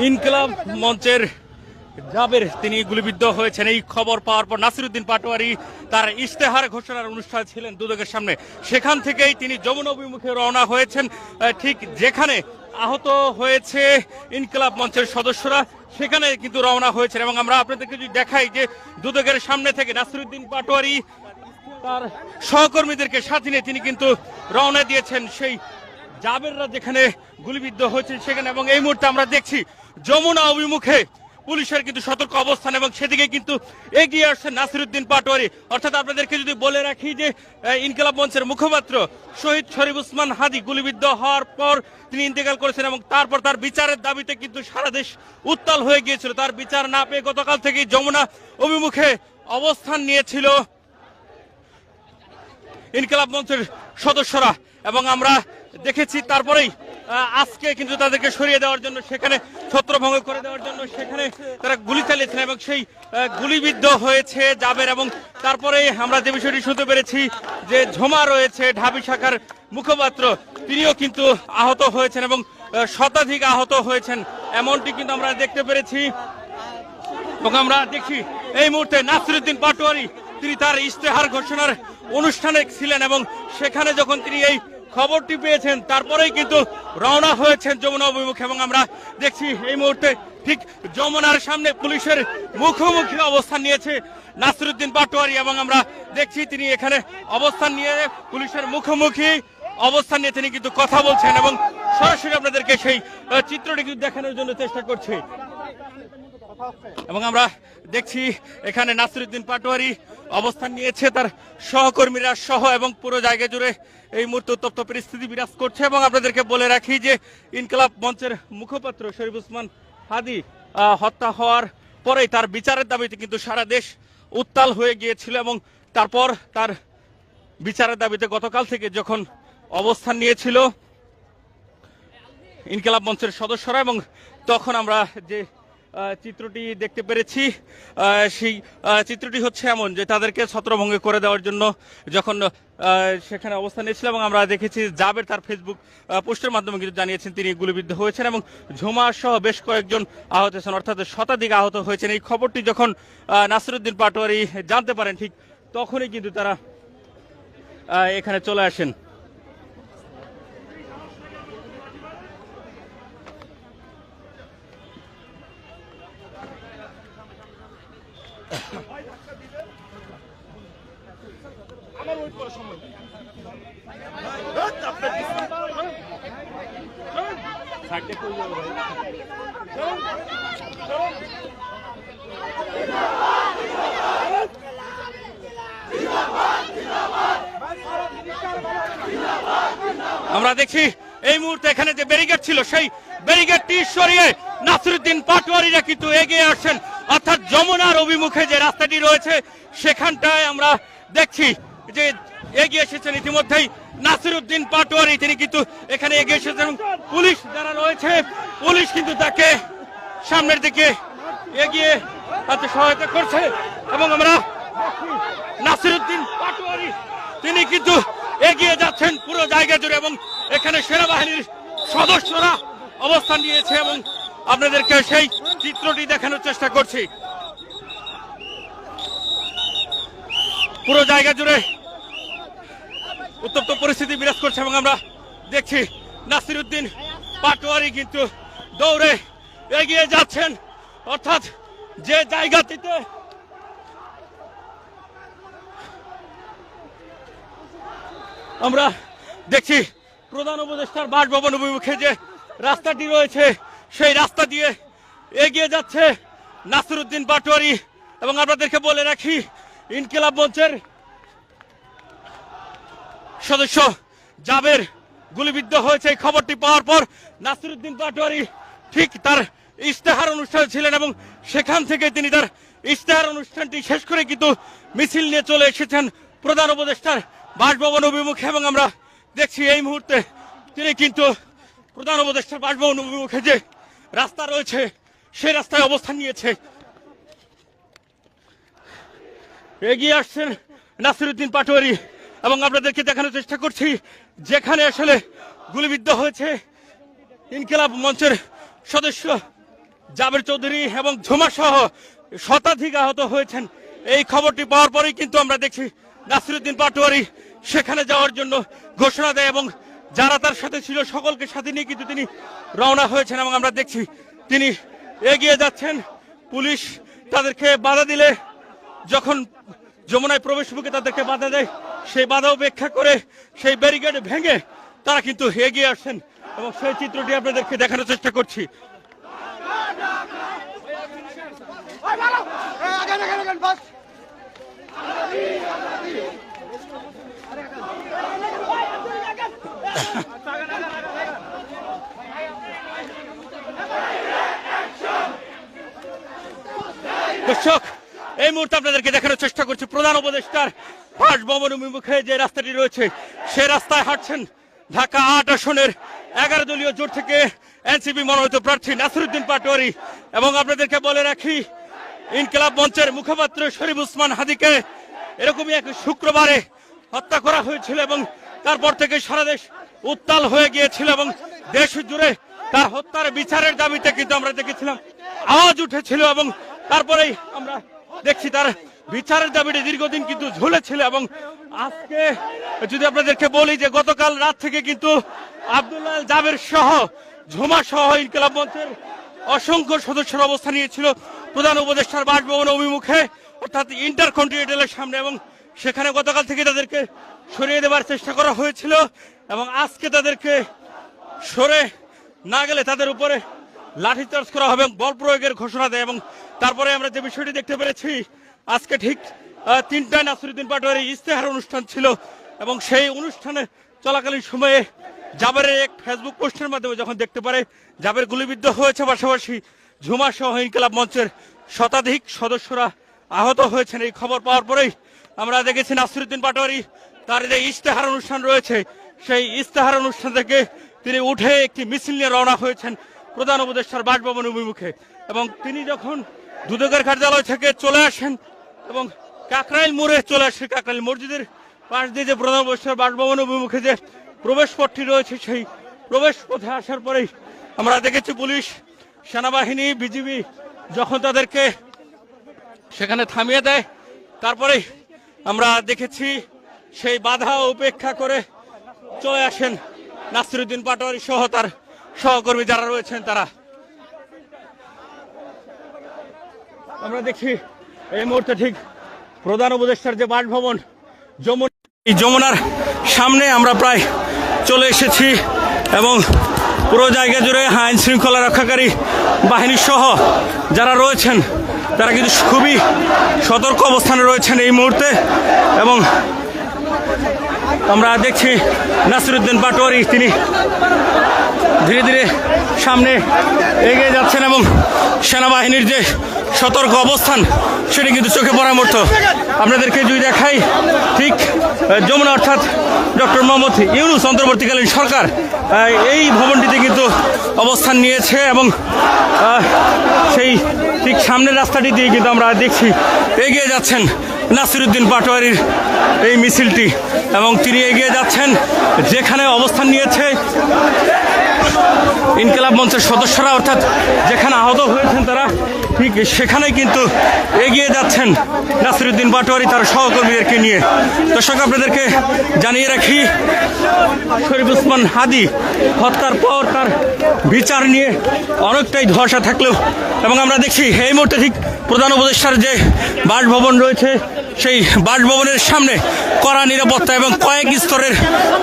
ইনকিলাব মঞ্চের জাবের তিনি গুলিবিদ্ধ হয়েছেন এই খবর পাওয়ার পর নাসিরউদ্দিন পাটোয়ারি তার ইশতেহার ঘোষণার অনুষ্ঠান ছিলেন দুদকের সামনে, সেখান থেকেই তিনি যমুনা অভিমুখে রওনা হয়েছেন। ঠিক যেখানে আহত হয়েছে ইনকিলাব মঞ্চের সদস্যরা সেখানে কিন্তু রওনা হয়েছেন। এবং আমরা আপনাদেরকে যদি দেখাই যে দুদকের সামনে থেকে নাসিরউদ্দিন পাটোয়ারি তার সহকর্মীদেরকে সাথে নিয়ে তিনি কিন্তু রওনা দিয়েছেন সেই জাবেররা যেখানে গুলিবিদ্ধ হয়েছেন সেখানে। এবং এই মুহূর্তে আমরা দেখছি যমুনা অভিমুখে পুলিশের কিন্তু সতর্ক অবস্থান এবং সেদিকে কিন্তু এগিয়ে আসছেন নাসিরউদ্দিন পাটোয়ারি। অর্থাৎ আপনাদেরকে যদি বলে রাখি যে ইনকিলাব মঞ্চের মুখপাত্র শহীদ শরীফ ওসমান হাদি গুলিবিদ্ধ হওয়ার পর তিনি ইন্তেকাল করেছেন এবং তারপর তার বিচারের দাবিতে কিন্তু সারা দেশ উত্তাল হয়ে গিয়েছিল। তার বিচার না পেয়ে গতকাল থেকেই যমুনা অভিমুখে অবস্থান নিয়েছিল ইনকিলাব মঞ্চের সদস্যরা। এবং আমরা দেখেছি তারপরেই আজকে কিন্তু তাদেরকে সরিয়ে দেওয়ার জন্য সেখানে ছত্রভঙ্গ করে দেওয়ার জন্য সেখানে তারা গুলি চালিয়েছেন এবং সেই গুলিবিদ্ধ হয়েছে জাবের। এবং তারপরে আমরা যে বিষয়টি শুনতে পেরেছি যে ঝোমা রয়েছে ঢাবি শাখার মুখপাত্র, তিনিও কিন্তু আহত হয়েছেন এবং শতাধিক আহত হয়েছেন এমনটি কিন্তু আমরা দেখতে পেরেছি। এবং আমরা দেখি এই মুহূর্তে নাসিরউদ্দিন পাটোয়ারি তিনি তার ইশতেহার ঘোষণার অনুষ্ঠানে ছিলেন এবং সেখানে যখন তিনি এই খবরটি পেয়েছেন তারপরেই কিন্তু রওনা হয়েছেন যমুনা অভিমুখে। এবং আমরা দেখছি এই মুহূর্তে ঠিক যমুনার সামনে পুলিশের মুখোমুখি অবস্থান নিয়েছে নাসিরউদ্দিন পাটোয়ারি। এবং আমরা দেখছি তিনি এখানে অবস্থান নিয়ে পুলিশের মুখোমুখি অবস্থান নিয়ে তিনি কিন্তু কথা বলছেন এবং সরাসরি আপনাদেরকে সেই চিত্রটি কিন্তু দেখানোর জন্য চেষ্টা করছে। এবং আমরা দেখছি এখানে নাসিরউদ্দিন পাটোয়ারি অবস্থান নিয়েছে তার সহকর্মীরা সহ এবং পুরো জায়গা জুড়ে এই মুহূর্তে উত্তপ্ত পরিস্থিতি বিরাজ করছে। এবং আপনাদেরকে বলে রাখি যে ইনকিলাব মঞ্চের মুখপাত্র শরীফ ওসমান হাদি হত্যা হওয়ার পরেই তার বিচারের দাবিতে কিন্তু সারা দেশ উত্তাল হয়ে গিয়েছিল এবং তারপর তার বিচারের দাবিতে গতকাল থেকে যখন অবস্থান নিয়েছিল ইনকিলাব মঞ্চের সদস্যরা এবং তখন আমরা যে চিত্রটি দেখতে পেরেছি সেই চিত্রটি হচ্ছে এমন যে তাদেরকে ছত্রভঙ্গ করে দেওয়ার জন্য যখন সেখানে অবস্থান নিয়েছিল। এবং আমরা দেখেছি জাবের তার ফেসবুক পোস্টের মাধ্যমে কিন্তু জানিয়েছেন তিনি গুলিবিদ্ধ হয়েছেন এবং ঝুমা সহ বেশ কয়েকজন আহত হয়েছেন, অর্থাৎ শতাধিক আহত হয়েছেন। এই খবরটি যখন নাসিরউদ্দিন পাটোয়ারি জানতে পারেন ঠিক তখনই কিন্তু তারা এখানে চলে আসেন। আমরা দেখছি এই মুহূর্তে এখানে যে ব্যারিকেড ছিল সেই ব্যারিকেডটি সরিয়ে নাসিরউদ্দিন পাটোয়ারিরা কিন্তু এগিয়ে আসছেন। অর্থাৎ যমুনার অভিমুখে যে রাস্তাটি রয়েছে সেখানটায় আমরা দেখছি যে এগিয়ে এসেছেন ইতিমধ্যেই নাসিরউদ্দিন পাটোয়ারি, তিনি কিন্তু এখানে এগিয়ে এসেছেন। পুলিশ যারা রয়েছে পুলিশ কিন্তু তাকে সামনের দিকে এগিয়ে তাতে সহায়তা করছে। এবং আমরা নাসিরউদ্দিন পাটোয়ারি তিনি কিন্তু এগিয়ে যাচ্ছেন পুরো জায়গা জুড়ে এবং এখানে সেনাবাহিনীর সদস্যরা অবস্থান নিয়েছে এবং আপনাদেরকে সেই চিত্রটি দেখানোর চেষ্টা করছি। পুরো জায়গা জুড়ে উত্তপ্ত পরিস্থিতি বিরাজ করছে এবং আমরা দেখছি নাসিরউদ্দিন পাটোয়ারি কিন্তু দৌড়ে এগিয়ে যাচ্ছেন। অর্থাৎ যে জায়গাটিতে আমরা দেখছি প্রধান উপদেষ্টার বাসভবন অভিমুখে যে রাস্তাটি রয়েছে সেই রাস্তা দিয়ে এগিয়ে যাচ্ছে নাসিরউদ্দিন পাটোয়ারি। এবং আপনাদেরকে বলে রাখি ইনকিলাব মঞ্চের সদস্য জাবের গুলিবিদ্ধ হয়েছে এই খবরটি পাওয়ার পর নাসিরউদ্দিন পাটোয়ারি ঠিক তার ইশতেহার অনুষ্ঠানে ছিলেন এবং সেখান থেকে তিনি তার ইশতেহার অনুষ্ঠানটি শেষ করে কিন্তু মিছিল নিয়ে চলে এসেছেন প্রধান উপদেষ্টার বাসভবন অভিমুখে। এবং আমরা দেখছি এই মুহূর্তে তিনি কিন্তু প্রধান উপদেষ্টার বাসভবন অভিমুখে যে রাস্তা রয়েছে সেই রাস্তায় অবস্থান নিয়েছে। এগিয়ে আসছেন নাসিরউদ্দিন পাটোয়ারি এবং আপনাদেরকে দেখানোর চেষ্টা করছি যেখানে আসলে গুলিবিদ্ধ হয়েছে ইনকিলাব মঞ্চের সদস্য জাবের চৌধুরী এবং ঝুমা সহ শতাধিক আহত হয়েছেন। এই খবরটি পাওয়ার পরেই কিন্তু আমরা দেখছি নাসিরউদ্দিন পাটোয়ারি সেখানে যাওয়ার জন্য ঘোষণা দেয় এবং যারা তার সাথে ছিল সকলকে সাথে নিয়ে কিন্তু তিনি রওনা হয়েছেন এবং আমরা দেখছি তিনি এগিয়ে যাচ্ছেন। পুলিশ তাদেরকে বাধা দিলে, যখন যমুনায় প্রবেশ মুখে তাদেরকে বাধা দেয়, সেই বাধা উপেক্ষা করে সেই ব্যারিকেড ভেঙে তারা কিন্তু এগিয়ে আসছেন এবং সেই চিত্রটি আপনাদেরকে দেখানোর চেষ্টা করছি। দর্শক, এই মুহূর্তে আপনাদেরকে দেখানোর চেষ্টা করছি প্রধান উপদেষ্টার বাসভবন অভিমুখে যে রাস্তাটি রয়েছে সেই রাস্তায় হাঁটছেন ঢাকা ৮ আসনের 11 দলীয় জোট থেকে এনসিপি মনোনীত প্রার্থী নাসিরউদ্দিন পাটোয়ারি। এবং আপনাদেরকে বলে রাখি, ইনকিলাব মঞ্চের মুখপাত্র শরীফ উসমান হাদিকে এরকমই এক শুক্রবারে হত্যা করা হয়েছিল এবং তারপর থেকে সারা দেশ উত্তাল হয়ে গিয়েছিল এবং দেশ জুড়ে তার হত্যার বিচারের দাবিতে কিন্তু আমরা দেখেছিলাম আওয়াজ উঠেছিল এবং তারপরেই আমরা দেখছি তার বিচারের দাবিতে দীর্ঘদিন কিন্তু ঝুলেছিল। এবং আজকে যদি আপনাদেরকে বলি যে গতকাল রাত থেকে কিন্তু আব্দুল্লাহ জাবের সহ ঝুমা সহ ইনকিলাব মঞ্চের অসংখ্য সদস্যরা অবস্থান নিয়েছিল প্রধান উপদেষ্টার বাসভবন অভিমুখে অর্থাৎ ইন্টারকন্টিনেন্টালের সামনে এবং সেখানে গতকাল থেকে তাদেরকে সরিয়ে দেওয়ার চেষ্টা করা হয়েছিল এবং আজকে তাদেরকে সরে না গেলে তাদের উপরে লাঠিচার্জ করা হবে এবং বল প্রয়োগের ঘোষণা দেয়। এবং তারপরে আমরা যে বিষয়টি দেখতে পেরেছি, আজকে ঠিক 3টায় নাসিরউদ্দিন পাটোয়ারি ইস্তেহার অনুষ্ঠান ছিল এবং সেই অনুষ্ঠানে চলাকালীন সময়ে জাবেরের এক ফেসবুক পোস্টের মাধ্যমে যখন দেখতে পারে জাবের গুলিবিদ্ধ হয়েছে, পাশাপাশি ঝুমা সহ ইনকিলাব মঞ্চের শতাধিক সদস্যরা আহত হয়েছেন, এই খবর পাওয়ার পরেই আমরা দেখেছি নাসিরউদ্দিন পাটোয়ারি তার যে ইস্তেহার অনুষ্ঠান রয়েছে সেই ইস্তেহার অনুষ্ঠান থেকে তিনি উঠে একটি মিছিল নিয়ে রওনা হয়েছেন প্রধান উপদেষ্টার বাসভবন অভিমুখে। এবং তিনি যখন দুদকের কার্যালয় থেকে চলে আসেন এবং কাকরাইল মোড়ে চলে আসেন, কাকরাইল মসজিদের পাশ দিয়ে যে প্রধান উপদেষ্টার বাসভবন অভিমুখে যে প্রবেশ পথটি রয়েছে সেই প্রবেশ পথে আসার পরেই আমরা দেখেছি পুলিশ, সেনাবাহিনী, বিজিবি যখন তাদেরকে সেখানে থামিয়ে দেয়, তারপরেই আমরা দেখেছি সেই বাধা উপেক্ষা করে চলে আসেন নাসিরউদ্দিন পাটোয়ারি সহ তার সহকর্মী যারা রয়েছেন তারা। আমরা দেখি এই মুহূর্তে ঠিক প্রধান উপদেষ্টার যে বাসভবন যমুনার সামনে আমরা প্রায় চলে এসেছি এবং পুরো জায়গা জুড়ে আইন শৃঙ্খলা রক্ষাকারী বাহিনী সহ যারা রয়েছেন তারা কিন্তু খুবই সতর্ক অবস্থানে রয়েছেন এই মুহূর্তে। এবং আমরা দেখছি নাসিরউদ্দিন পাটোয়ারি তিনি ধীরে ধীরে সামনে এগিয়ে যাচ্ছেন এবং সেনাবাহিনীর যে সতর্ক অবস্থান সেটি কিন্তু চোখে পড়ার মতো। আপনাদেরকে যদি দেখাই, ঠিক যমুনা অর্থাৎ ডক্টর মোহাম্মদ ইউনূস অন্তর্বর্তীকালীন সরকার এই ভবনটিতে কিন্তু অবস্থান নিয়েছে এবং সেই ঠিক সামনের রাস্তাটি দিয়ে কিন্তু আমরা দেখছি এগিয়ে যাচ্ছেন নাসিরউদ্দিন পাটোয়ারির এই মিছিলটি এবং তিনি এগিয়ে যাচ্ছেন যেখানে অবস্থান নিয়েছে ইনকিলাব মঞ্চের সদস্যরা, অর্থাৎ যেখানে আহত হয়েছেন তারা ঠিক সেখানেই কিন্তু এগিয়ে যাচ্ছেন নাসিরউদ্দিন পাটোয়ারি তার সহকর্মীদেরকে নিয়ে। দর্শক, আপনাদেরকে জানিয়ে রাখি, শরীফ উসমান হাদি হত্যার পর তার বিচার নিয়ে অনেকটাই ধোঁয়াশা থাকলেও এবং আমরা দেখছি এই মুহূর্তে ঠিক প্রধান উপদেষ্টার যে বাসভবন রয়েছে সেই বাসভবনের সামনে কড়া নিরাপত্তা এবং কয়েক স্তরের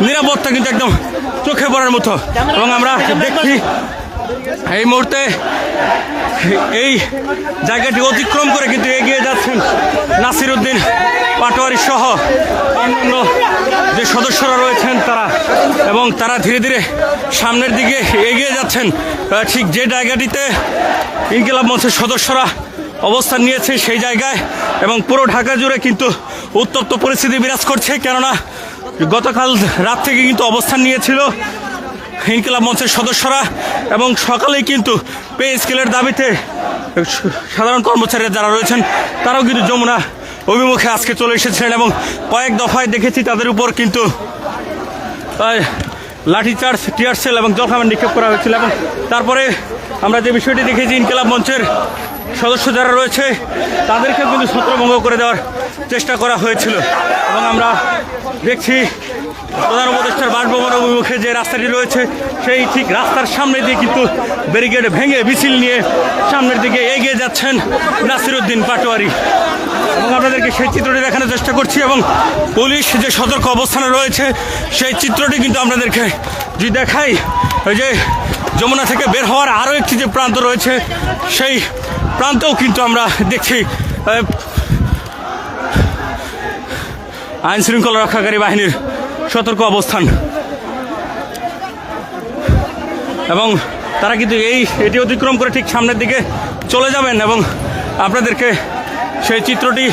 নিরাপত্তা কিন্তু একদম চোখে পড়ার মতো। এবং আমরা দেখছি এই মুহূর্তে এই জায়গাটি অতিক্রম করে কিন্তু এগিয়ে যাচ্ছেন নাসিরউদ্দিন পাটোয়ারি সহ অন্যান্য যে সদস্যরা রয়েছেন তারা, এবং তারা ধীরে ধীরে সামনের দিকে এগিয়ে যাচ্ছেন ঠিক যে জায়গাটিতে ইনকিলাব মঞ্চের সদস্যরা অবস্থান নিয়েছে সেই জায়গায়। এবং পুরো ঢাকা জুড়ে কিন্তু উত্তপ্ত পরিস্থিতি বিরাজ করছে, কেননা গতকাল রাত থেকে কিন্তু অবস্থান নিয়েছিল ইনকিলাব মঞ্চের সদস্যরা এবং সকালেই কিন্তু পে স্কেলের দাবিতে সাধারণ কর্মচারীরা যারা রয়েছেন তারাও কিন্তু যমুনা অভিমুখে আজকে চলে এসেছিলেন এবং কয়েক দফায় দেখেছি তাদের উপর কিন্তু লাঠিচার্জ, টিয়ার সেল এবং জলখাবার নিক্ষেপ করা হয়েছিল। এবং তারপরে আমরা যে বিষয়টি দেখেছি, ইনকিলাব মঞ্চের সদস্য যারা রয়েছে তাদেরকে কিন্তু ছত্রভঙ্গ করে দেওয়ার চেষ্টা করা হয়েছিল। এবং আমরা দেখছি প্রধান উপদেষ্টার বাসভবন অভিমুখে যে রাস্তাটি রয়েছে সেই ঠিক রাস্তার সামনে দিয়ে কিন্তু ব্যারিকেড ভেঙে মিছিল নিয়ে সামনের দিকে এগিয়ে যাচ্ছেন নাসিরউদ্দিন পাটোয়ারি। এবং আপনাদেরকে সেই চিত্রটি দেখানোর চেষ্টা করছি। এবং পুলিশ যে সতর্ক অবস্থানে রয়েছে সেই চিত্রটি কিন্তু আপনাদেরকে যদি দেখাই, ওই যে যমুনা থেকে বের হওয়ার আরও একটি যে প্রান্ত রয়েছে সেই প্রান্তেও কিন্তু আমরা দেখছি আইন শৃঙ্খলা রক্ষাকারী বাহিনীর সতর্ক অবস্থান। এবং তারা কিন্তু এটি অতিক্রম করে ঠিক সামনের দিকে চলে যাবেন। এবং আপনাদেরকে সেই চিত্রটি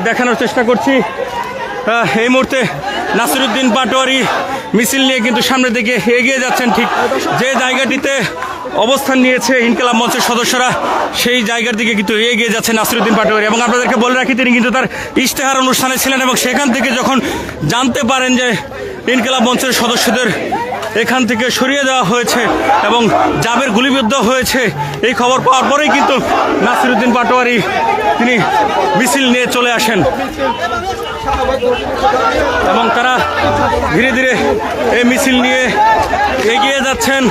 দেখানোর চেষ্টা করছি। এই মুহূর্তে নাসিরউদ্দিন পাটোয়ারি মিছিল নিয়ে কিন্তু সামনের দিকে এগিয়ে যাচ্ছেন। ঠিক যে জায়গাটিতে অবস্থান নিয়েছে ইনকিলাব মঞ্চের সদস্যরা সেই জায়গার দিকে কিন্তু এগিয়ে যাচ্ছে নাসিরউদ্দিন পাটোয়ারি। এবং আপনাদেরকে বলে রাখি, তিনি কিন্তু তার ইশতেহার অনুষ্ঠানে ছিলেন এবং সেখান থেকে যখন জানতে পারেন যে ইনকিলাব মঞ্চের সদস্যদের এখান থেকে সরিয়ে দেওয়া হয়েছে এবং জাবের গুলিবিদ্ধ হয়েছে, এই খবর পাওয়ার পরেই কিন্তু নাসিরউদ্দিন পাটোয়ারি তিনি মিছিল নিয়ে চলে আসেন। এবং তারা ধীরে ধীরে এই মিছিল নিয়ে এগিয়ে যাচ্ছেন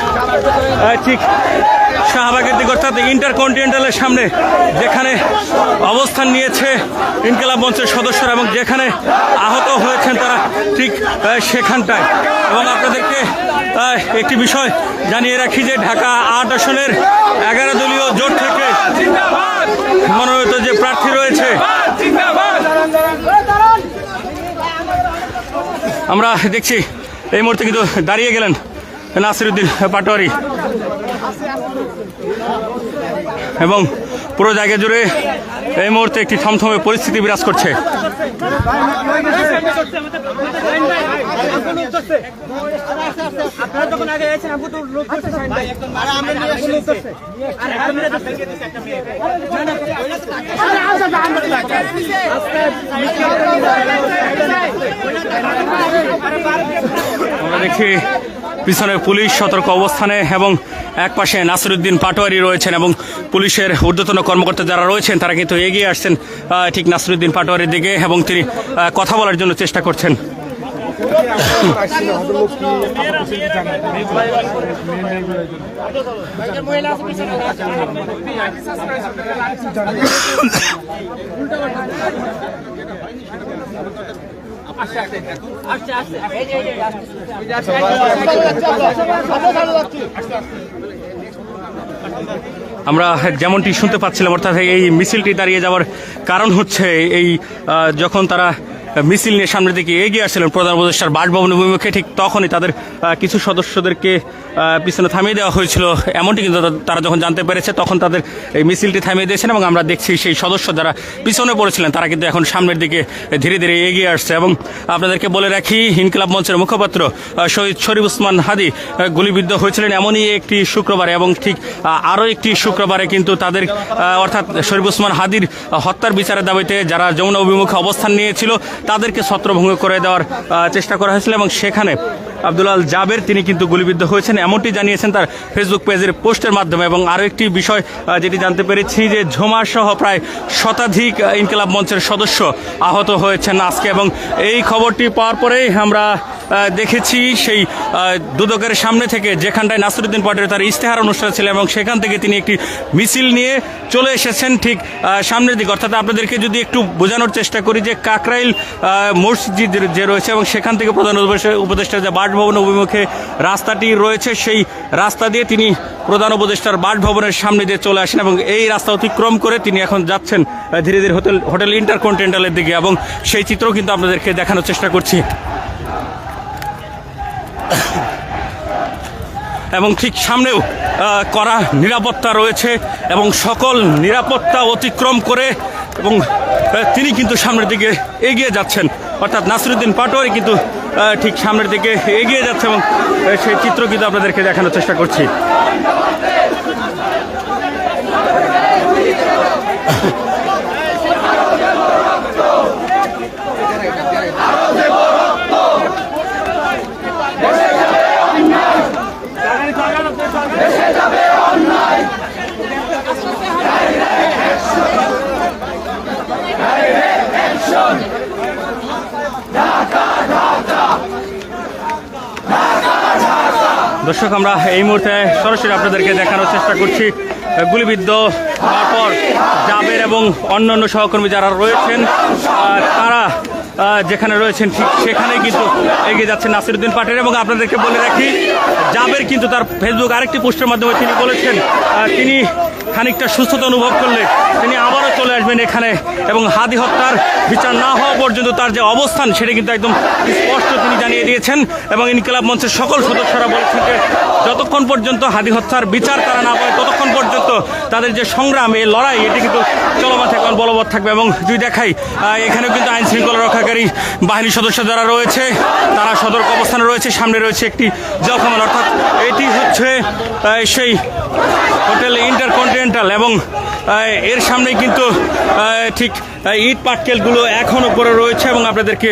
ঠিক শাহবাগের দিকে, অর্থাৎ ইন্টারকন্টিনেন্টালের সামনে যেখানে অবস্থান নিয়েছে ইনকিলাব মঞ্চের সদস্যরা এবং যেখানে আহত হয়েছেন তারা ঠিক সেখানটায়। এবং আপনাদেরকে একটি বিষয় জানিয়ে রাখি যে ঢাকা ৮ আসনের 11 দলীয় জোট থেকে মনোনীত যে প্রার্থী রয়েছে, আমরা দেখছি এই মুহূর্তে কিন্তু দাঁড়িয়ে গেলেন নাসিরউদ্দিন পাটোয়ারি। এবং পুরো জায়গা জুড়ে এই মুহূর্তে একটি থমথমে পরিস্থিতি বিরাজ করছে। আমরা দেখি পিছনে পুলিশ সতর্ক অবস্থানে এবং একপাশে নাসিরউদ্দিন পাটোয়ারি রয়েছেন এবং পুলিশের ঊর্ধ্বতন কর্মকর্তা যারা রয়েছেন তারা কিন্তু এগিয়ে আসছেন ঠিক নাসিরউদ্দিন পাটোয়ারির দিকে এবং তিনি কথা বলার জন্য চেষ্টা করছেন। আমরা যেমনটি শুনতে পাচ্ছিলাম, অর্থাৎ এই মিছিলটি দাঁড়িয়ে যাওয়ার কারণ হচ্ছে এই যখন তারা মিছিল নিয়ে সামনের দিকে এগিয়ে আসছিলেন প্রধান উপদেষ্টার বাসভবন অভিমুখে, ঠিক তখনই তাদের কিছু সদস্যদেরকে পিছনে থামিয়ে দেওয়া হয়েছিল। এমনটি কিন্তু তারা যখন জানতে পেরেছে তখন তাদের এই মিছিলটি থামিয়ে দিয়েছেন এবং আমরা দেখছি সেই সদস্য যারা পিছনে পড়েছিলেন তারা কিন্তু এখন সামনের দিকে ধীরে ধীরে এগিয়ে আসছে। এবং আপনাদেরকে বলে রাখি, ইনকিলাব মঞ্চের মুখপাত্র শহীদ শরীফ ওসমান হাদি গুলিবিদ্ধ হয়েছিলেন এমনই একটি শুক্রবারে এবং ঠিক আরও একটি শুক্রবারে কিন্তু তাদের অর্থাৎ শরীফ ওসমান হাদির হত্যার বিচারের দাবিতে যারা যমুনা অভিমুখে অবস্থান নিয়েছিল তাদেরকে ছত্রভঙ্গ করে দেওয়ার চেষ্টা করা হয়েছিল এবং সেখানে আব্দুল আল জাবের তিনি কিন্তু গুলিবিদ্ধ হয়েছেন এমনটি জানিয়েছেন তার ফেসবুক পেজের পোস্টের মাধ্যমে। এবং আরও একটি বিষয় যেটি জানতে পেরেছি যে ঝোমা সহ প্রায় শতাধিক ইনকিলাব মঞ্চের সদস্য আহত হয়েছেন আজকে। এবং এই খবরটি পাওয়ার পরেই আমরা দেখেছি সেই দুদকের সামনে থেকে যেখানটায় নাসিরউদ্দিন পাটোয়ারি তার ইশতেহার অনুষ্ঠান ছিল এবং সেখান থেকে তিনি একটি মিছিল নিয়ে চলে এসেছেন ঠিক সামনের দিকে। অর্থাৎ আপনাদেরকে যদি একটু বোঝানোর চেষ্টা করি যে কাকরাইল মসজিদ যে রয়েছে এবং সেখান থেকে প্রধান উপদেষ্টার যে বাসভবন অভিমুখে রাস্তাটি রয়েছে সেই রাস্তা দিয়ে তিনি প্রধান উপদেষ্টার বাসভবনের সামনে দিয়ে চলে আসেন এবং এই রাস্তা অতিক্রম করে তিনি এখন যাচ্ছেন ধীরে ধীরে হোটেল ইন্টারকন্টিনেন্টালের দিকে এবং সেই চিত্র কিন্তু আপনাদেরকে দেখানোর চেষ্টা করছি। এবং ঠিক সামনেও কড়া নিরাপত্তা রয়েছে এবং সকল নিরাপত্তা অতিক্রম করে এবং তিনি কিন্তু সামনের দিকে এগিয়ে যাচ্ছেন, অর্থাৎ নাসিরউদ্দিন পাটোয়ারি কিন্তু ঠিক সামনের দিকে এগিয়ে যাচ্ছে এবং সেই চিত্র কিন্তু আপনাদেরকে দেখানোর চেষ্টা করছি। দর্শক আমরা এই মুহূর্তে সরাসরি আপনাদেরকে দেখানোর চেষ্টা করছি গুলিবিদ্ধ হওয়ার পর জাবের এবং অন্যান্য সহকর্মী যারা রয়েছেন তারা যেখানে রয়েছেন ঠিক সেখানে কিন্তু এগিয়ে যাচ্ছে নাসিরউদ্দিন পাটোয়ারী। এবং আপনাদেরকে বলে রাখি, জাবের কিন্তু তার ফেসবুক আরেকটি পোস্টের মাধ্যমে তিনি বলেছেন তিনি খানিকটা সুস্থতা অনুভব করলে তিনি আবারও চলে আসবেন এখানে, এবং হাদি হত্যার বিচার না হওয়া পর্যন্ত তার যে অবস্থান সেটা কিন্তু একদম স্পষ্ট তিনি জানিয়ে দিয়েছেন। এবং ইনকিলাব মঞ্চের সকল সদস্যরা বলেছেন যে যতক্ষণ পর্যন্ত হাদি হত্যার বিচার তারা না পায় ততক্ষণ পর্যন্ত তাদের যে সংগ্রাম, এই লড়াই, এটি কিন্তু চলমান থাকবে, বলবৎ থাকবে। এবং যদি দেখাই এখানেও কিন্তু আইন শৃঙ্খলা রক্ষাকারী বাহিনীর সদস্য যারা রয়েছে তারা সতর্ক অবস্থানে রয়েছে। সামনে রয়েছে একটি জলকামান, অর্থাৎ এটি হচ্ছে সেই হোটেল ইন্টারকন্টিনেন্টাল, এবং এর সামনে কিন্তু ঠিক ইট পাটকেলগুলো এখনও পড়ে রয়েছে এবং আপনাদেরকে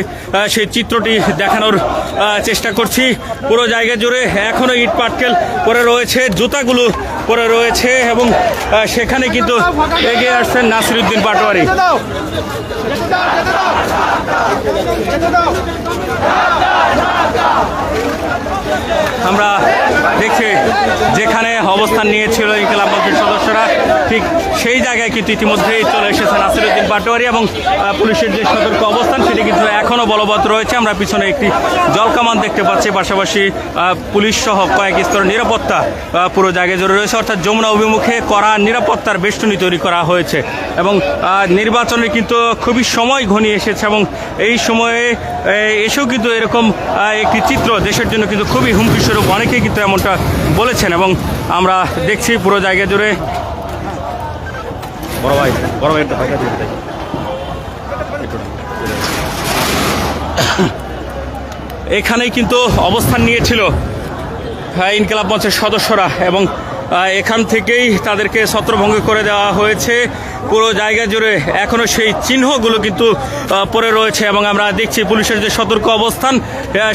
সেই চিত্রটি দেখানোর চেষ্টা করছি। পুরো জায়গা জুড়ে এখনও ইট পাটকেল পড়ে রয়েছে, জুতাগুলো পড়ে রয়েছে, এবং সেখানে কিন্তু এগিয়ে আসছেন নাসিরউদ্দিন পাটোয়ারী। আমরা দেখছি যেখানে অবস্থান নিয়েছিল ইনকিলাব মঞ্চের সদস্যরা ঠিক সেই জায়গায় কিন্তু ইতিমধ্যেই চলে এসেছে নাসিরউদ্দিন পাটোয়ারী, এবং পুলিশের যে সতর্ক অবস্থান সেটি কিন্তু এখনও বলবৎ রয়েছে। আমরা পিছনে একটি জলকামান দেখতে পাচ্ছি, পাশাপাশি পুলিশ সহ কয়েক স্তরের নিরাপত্তা পুরো জায়গায় জুড়ে রয়েছে, অর্থাৎ যমুনা অভিমুখে কড়া নিরাপত্তার বেষ্টনী তৈরি করা হয়েছে। এবং নির্বাচনে কিন্তু খুবই সময় ঘনিয়ে এসেছে, এবং এই সময়ে এসেও কিন্তু এরকম একটি চিত্র দেশের জন্য কিন্তু খুবই হুমকি স্বরূপ, অনেকেই কিন্তু এমনটা বলেছেন। এবং আমরা দেখছি পুরো জায়গা জুড়ে এখানেই কিন্তু অবস্থান নিয়েছিল ইনকিলাব মঞ্চের সদস্যরা, এবং এখান থেকেই তাদেরকে ছত্রভঙ্গ করে দেওয়া হয়েছে। পুরো জায়গা জুড়ে এখনও সেই চিহ্নগুলো কিন্তু পড়ে রয়েছে, এবং আমরা দেখছি পুলিশের যে সতর্ক অবস্থান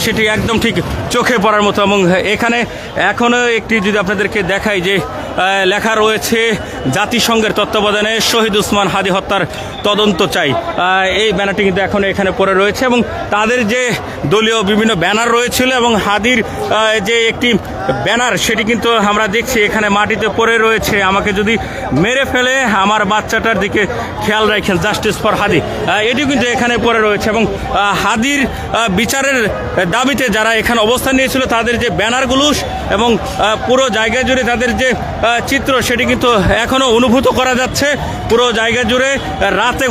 সেটি একদম ঠিক চোখে পড়ার মতো। এবং এখানে এখনও একটি যদি আপনাদেরকে দেখাই যে লেখা রয়েছে জাতিসংঘের তত্ত্বাবধানে শহীদ উসমান হাদি হত্যার তদন্ত চাই, এই ব্যানারটি কিন্তু এখন এখানে পড়ে রয়েছে। এবং তাদের যে দলীয় বিভিন্ন ব্যানার রয়েছিল এবং হাদির যে একটি ব্যানার সেটি কিন্তু আমরা দেখছি এখানে মাটিতে পড়ে রয়েছে, আমাকে যদি মেরে ফেলে আমার বাচ্চাটার দিকে খেয়াল রাখেন, জাস্টিস ফর হাদি, এটিও কিন্তু এখানে পড়ে রয়েছে। এবং হাদির বিচারের দাবিতে যারা এখানে অবস্থান নিয়েছিল তাদের যে ব্যানারগুলো এবং পুরো জায়গা জুড়ে তাদের যে চিত্র সেটি কিন্তু এখনও অনুভূত করা যাচ্ছে। পুরো জায়গা জুড়ে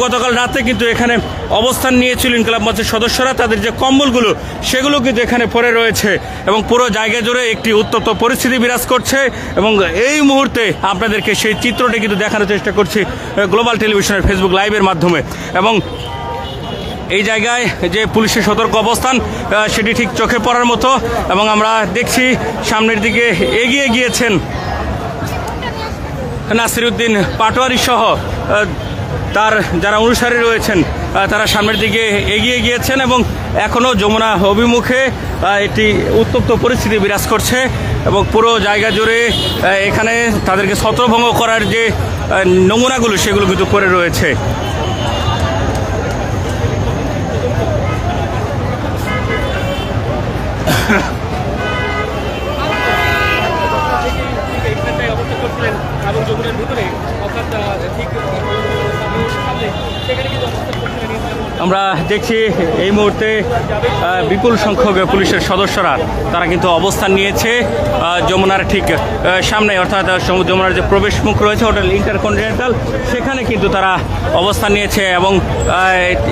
গতকাল রাতে কিন্তু এখানে অবস্থান নিয়েছিল ইনকিলাব মঞ্চের সদস্যরা, তাদের যে কম্বলগুলো সেগুলো কিন্তু এখানে পড়ে রয়েছে, এবং পুরো জায়গা জুড়ে একটি উত্তপ্ত পরিস্থিতি বিরাজ করছে। এবং এই মুহূর্তে আপনাদেরকে সেই চিত্রটি কিন্তু দেখানোর চেষ্টা করছি গ্লোবাল টেলিভিশনের ফেসবুক লাইভের মাধ্যমে। এবং এই জায়গায় যে পুলিশের সতর্ক অবস্থান সেটি ঠিক চোখে পড়ার মতো, এবং আমরা দেখছি সামনের দিকে এগিয়ে গিয়েছেন নাসিরউদ্দিন পাটোয়ারী সহ তার যারা অনুসারী রয়েছেন তারা সামনের দিকে এগিয়ে গিয়েছেন, এবং এখনও যমুনা অভিমুখে একটি উত্তপ্ত পরিস্থিতি বিরাজ করছে। এবং পুরো জায়গা জুড়ে এখানে তাদেরকে ছত্রভঙ্গ করার যে নমুনাগুলো সেগুলো কিন্তু পড়ে রয়েছে। আমরা দেখছি এই মুহূর্তে বিপুল সংখ্যক পুলিশের সদস্যরা তারা কিন্তু অবস্থান নিয়েছে যমুনার ঠিক সামনে, অর্থাৎ যমুনার যে প্রবেশ মুখ রয়েছে হোটেল ইন্টারকন্টিনেন্টাল, সেখানে কিন্তু তারা অবস্থান নিয়েছে। এবং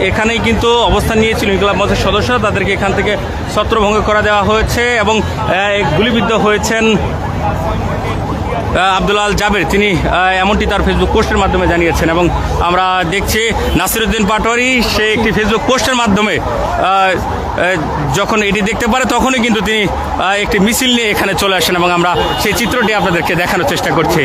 এখানেই কিন্তু অবস্থান নিয়েছিল ইনকিলাব মঞ্চের সদস্যরা, তাদেরকে এখান থেকে ছত্রভঙ্গ করে দেওয়া হয়েছে, এবং গুলিবিদ্ধ হয়েছেন আব্দুল আল জাবের, তিনি এমনটি তার ফেসবুক পোস্টের মাধ্যমে জানিয়েছেন। এবং আমরা দেখছি নাসিরউদ্দিন পাটোয়ারী সে একটি ফেসবুক পোস্টের মাধ্যমে যখন এটি দেখতে পারে তখনই কিন্তু তিনি একটি মিছিল নিয়ে এখানে চলে আসেন, এবং আমরা সেই চিত্রটি আপনাদেরকে দেখানোর চেষ্টা করছি।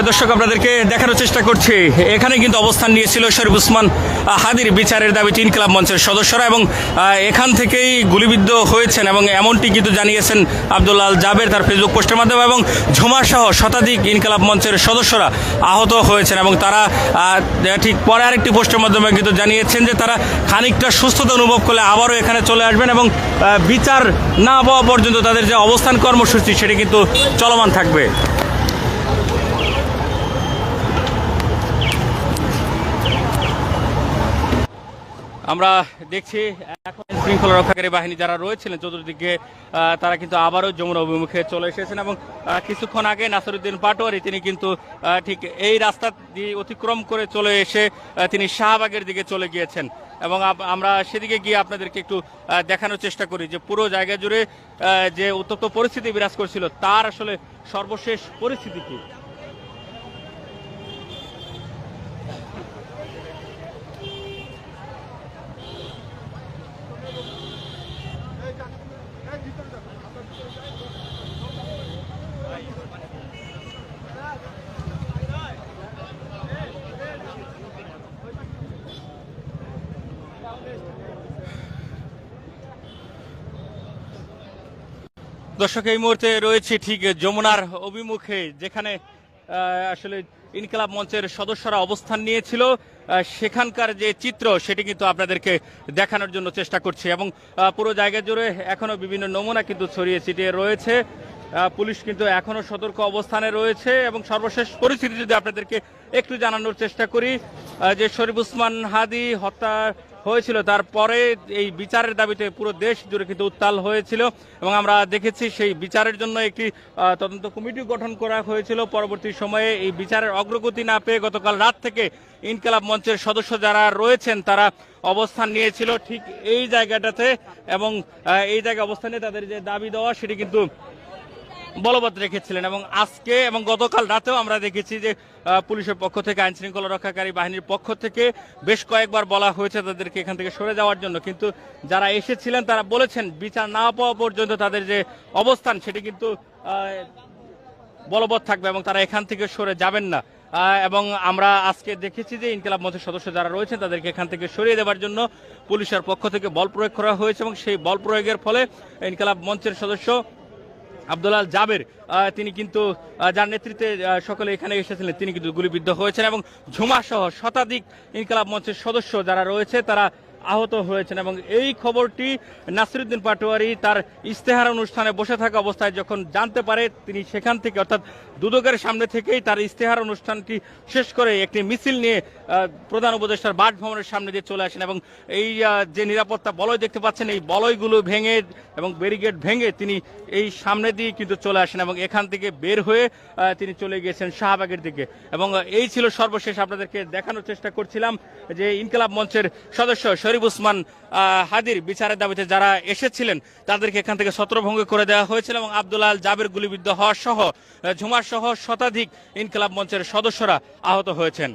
দর্শক আপনাদেরকে দেখানোর চেষ্টা করছি এখানে কিন্তু অবস্থান নিয়েছিল শরীফ উসমান হাদির বিচারের দাবিতে ইনকিলাব মঞ্চের সদস্যরা, এবং এখান থেকেই গুলিবিদ্ধ হয়েছেন এবং এমনটি কিন্তু জানিয়েছেন আব্দুল আল জাবের তার ফেসবুক পোস্টের মাধ্যমে। এবং ঝুমার সহ শতাধিক ইনকিলাব মঞ্চের সদস্যরা আহত হয়েছেন এবং তারা ঠিক পরে আরেকটি পোস্টের মাধ্যমে কিন্তু জানিয়েছেন যে তারা খানিকটা সুস্থতা অনুভব করলে আবারও এখানে চলে আসবেন এবং বিচার না পাওয়া পর্যন্ত তাদের যে অবস্থান কর্মসূচি সেটি কিন্তু চলমান থাকবে। আমরা দেখছি এখন শৃঙ্খলা রক্ষাকারী বাহিনী যারা রয়েছিলেন চতুর্দিকে তারা কিন্তু আবারও যমুনা অভিমুখে চলে এসেছেন এবং কিছুক্ষণ আগে নাসিরউদ্দিন পাটোয়ারি তিনি কিন্তু ঠিক এই রাস্তা দিয়ে অতিক্রম করে চলে এসে তিনি শাহবাগের দিকে চলে গিয়েছেন এবং আমরা সেদিকে গিয়ে আপনাদেরকে একটু দেখানোর চেষ্টা করি যে পুরো জায়গা জুড়ে যে উত্তপ্ত পরিস্থিতি বিরাজ করছিল তার আসলে সর্বশেষ পরিস্থিতি কি। দর্শক, এই মুহূর্তে রয়েছে ঠিক যমুনার অভিমুখে যেখানে আসলে ইনকিলাব মঞ্চের সদস্যরা অবস্থান নিয়েছিল সেখানকার যে চিত্র সেটি কিন্তু আপনাদেরকে দেখানোর জন্য চেষ্টা করছি এবং পুরো জায়গা জুড়ে এখনো বিভিন্ন নমুনা কিন্তু ছড়িয়ে ছিটিয়ে রয়েছে। পুলিশ কিন্তু এখনো সতর্ক অবস্থানে রয়েছে এবং সর্বশেষ পরিস্থিতি যদি আপনাদেরকে একটু জানানোর চেষ্টা করি যে শরীফ উসমান হাদি হত্যা হয়েছিল তারপরে এই বিচারের দাবিতে পুরো দেশ জুড়ে কিন্তু উত্তাল হয়েছিল এবং আমরা দেখেছি সেই বিচারের জন্য একটি তদন্ত কমিটি গঠন করা হয়েছিল। পরবর্তী সময়ে এই বিচারের অগ্রগতি না পেয়ে গতকাল রাত থেকে ইনকিলাব মঞ্চের সদস্য যারা রয়েছেন তারা অবস্থান নিয়েছিল ঠিক এই জায়গাটাতে এবং এই জায়গায় অবস্থানে তাদের যে দাবি দেওয়া সেটি কিন্তু বলবৎ রেখেছিলেন এবং আজকে এবং গতকাল রাতেও আমরা দেখেছি যে পুলিশের পক্ষ থেকে আইন শৃঙ্খলা রক্ষাকারী বাহিনীর পক্ষ থেকে বেশ কয়েকবার বলা হয়েছে তাদেরকে এখান থেকে সরে যাওয়ার জন্য, কিন্তু যারা এসেছিলেন তারা বলেছেন বিচার না পাওয়া পর্যন্ত তাদের যে অবস্থান সেটি কিন্তু বলবৎ থাকবে এবং তারা এখান থেকে সরে যাবেন না। এবং আমরা আজকে দেখেছি যে ইনকিলাব মঞ্চের সদস্য যারা রয়েছেন তাদেরকে এখান থেকে সরিয়ে দেওয়ার জন্য পুলিশের পক্ষ থেকে বল প্রয়োগ করা হয়েছে এবং সেই বল প্রয়োগের ফলে ইনকিলাব মঞ্চের সদস্য আব্দুল আল জাবের তিনি কিন্তু যার নেতৃত্বে সকলে এখানে এসেছিলেন তিনি কিন্তু গুলিবিদ্ধ হয়েছেন এবং ঝুমা সহ শতাধিক ইনকিলাব মঞ্চের সদস্য যারা রয়েছে তারা আহত হয়েছেন এবং এই খবরটি নাসিরউদ্দিন পাটোয়ারি তার ইশতেহার অনুষ্ঠানে বসে থাকা অবস্থায় যখন জানতে পারে তিনি সেখান থেকে অর্থাৎ দুদকের সামনে থেকেই তার ইশতেহার অনুষ্ঠানটি শেষ করে একটি মিছিল নিয়ে প্রধান উপদেষ্টার বাসভবনের সামনে দিয়ে চলে আসেন এবং এই যে নিরাপত্তা বলয় দেখতে পাচ্ছেন এই বলয়গুলো ভেঙে এবং ব্যারিকেড ভেঙে তিনি এই সামনে দিয়ে কিন্তু চলে আসেন এবং এখান থেকে বের হয়ে তিনি চলে গিয়েছেন শাহবাগের দিকে এবং এই ছিল সর্বশেষ আপনাদেরকে দেখানোর চেষ্টা করছিলাম যে ইনকিলাব মঞ্চের সদস্য শরীফ উসমান হাদির বিচারের দাবিতে যারা এসেছিলেন তাদেরকে এখান থেকে ছত্রভঙ্গ করে দেওয়া হয়েছিল এবং আব্দুল আল জাবের গুলিবিদ্ধ হওয়া সহ ঝুমার সহ শতাধিক ইনকিলাব মঞ্চের সদস্যরা আহত হয়েছেন।